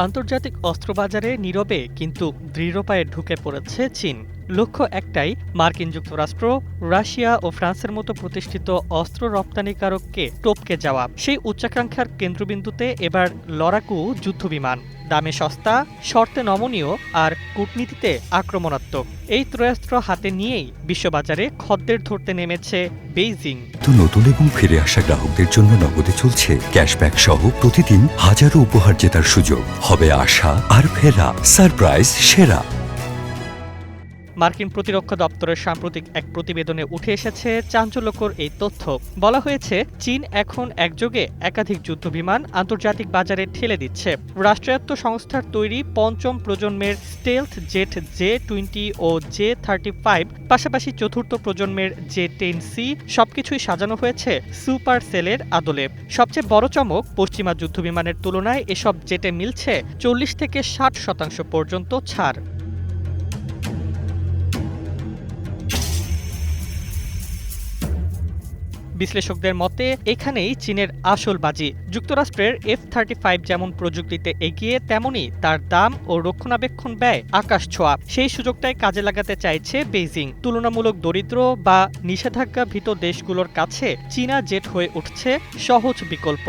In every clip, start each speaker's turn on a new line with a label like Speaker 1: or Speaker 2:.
Speaker 1: আন্তর্জাতিক অস্ত্রবাজারে নীরবে কিন্তু দৃঢ় পায়ে ঢুকে পড়েছে চীন। লক্ষ্য একটাই, মার্কিন যুক্তরাষ্ট্র, রাশিয়া ও ফ্রান্সের মতো প্রতিষ্ঠিত অস্ত্র রপ্তানিকারককে টপকে যাওয়া। সেই উচ্চাকাঙ্ক্ষার কেন্দ্রবিন্দুতে এবার লড়াকু যুদ্ধবিমান, দামে সস্তা, শর্তে নমনীয় আর কূটনীতিতে আক্রমণাত্মক। এই ত্রয়াস্ত্র হাতে নিয়েই বিশ্ববাজারে খদ্দের ধরতে নেমেছে বেইজিং।
Speaker 2: তো নতুন এবং ফিরে আসা গ্রাহকদের জন্য নগদে চলছে ক্যাশব্যাক সহ প্রতিদিন হাজারো উপহার জেতার সুযোগ। হবে আশা আর ফেরা, সারপ্রাইজ সেরা।
Speaker 1: মার্কিন প্রতিরক্ষা দপ্তরের সাম্প্রতিক এক প্রতিবেদনে উঠে এসেছে চাঞ্চল্যকর এই তথ্য। বলা হয়েছে, চীন এখন একযোগে একাধিক যুদ্ধবিমান আন্তর্জাতিক বাজারে ঠেলে দিচ্ছে। রাষ্ট্রায়ত্ত সংস্থার তৈরি পঞ্চম প্রজন্মের স্টেলথ জেট J-20 ও J-35, পাশাপাশি চতুর্থ প্রজন্মের J-10C, সবকিছুই সাজানো হয়েছে সুপার সেলের আদলে। সবচেয়ে বড় চমক, পশ্চিমা যুদ্ধবিমানের তুলনায় এসব জেটে মিলছে 40 থেকে 60% পর্যন্ত ছাড়। বিশ্লেষকদের মতে এখানেই চীনের আসল বাজি। যুক্তরাষ্ট্রের F-35 যেমন প্রযুক্তিতে এগিয়ে, তেমনই তার দাম ও রক্ষণাবেক্ষণ ব্যয় আকাশছোঁয়া। সেই সুযোগটাই কাজে লাগাতে চাইছে বেইজিং। তুলনামূলক দরিদ্র বা নিষেধাজ্ঞাভীত দেশগুলোর কাছে চীনা জেট হয়ে উঠছে সহজ বিকল্প।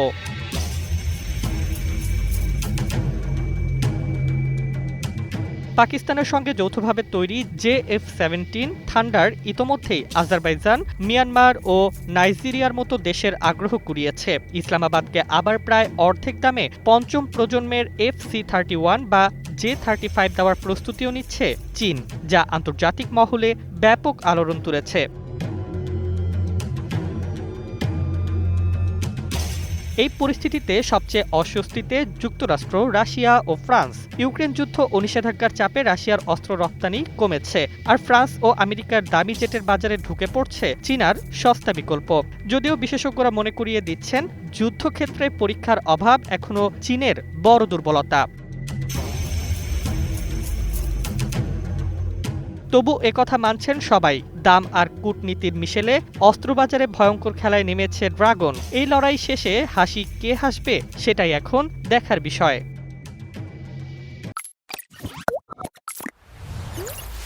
Speaker 1: পাকিস্তানের সঙ্গে যৌথভাবে তৈরি JF-17 থান্ডার ইতোমধ্যেই আজারবাইজান, মিয়ানমার ও নাইজেরিয়ার মতো দেশের আগ্রহ কুড়িয়েছে। ইসলামাবাদকে আবার প্রায় অর্ধেক দামে পঞ্চম প্রজন্মের FC-31 বা J-35 দেওয়ার প্রস্তুতিও নিচ্ছে চীন, যা আন্তর্জাতিক মহলে ব্যাপক আলোড়ন তুলেছে। এই পরিস্থিতিতে সবচেয়ে অস্বস্তিতে যুক্তরাষ্ট্র, রাশিয়া ও ফ্রান্স। ইউক্রেন যুদ্ধ ও নিষেধাজ্ঞার চাপে রাশিয়ার অস্ত্র রপ্তানি কমেছে, আর ফ্রান্স ও আমেরিকার দামি জেটের বাজারে ঢুকে পড়ছে চীনার সস্তা বিকল্প। যদিও বিশেষজ্ঞরা মনে করিয়ে দিচ্ছেন, যুদ্ধক্ষেত্রে পরীক্ষার অভাব এখনও চীনের বড় দুর্বলতা। তবু একথা মানছেন সবাই, দাম আর কূটনীতির মিশেলে অস্ত্রবাজারে ভয়ঙ্কর খেলায় নেমেছে ড্রাগন। এই লড়াই শেষে হাসি কে হাসবে, সেটাই এখন দেখার বিষয়।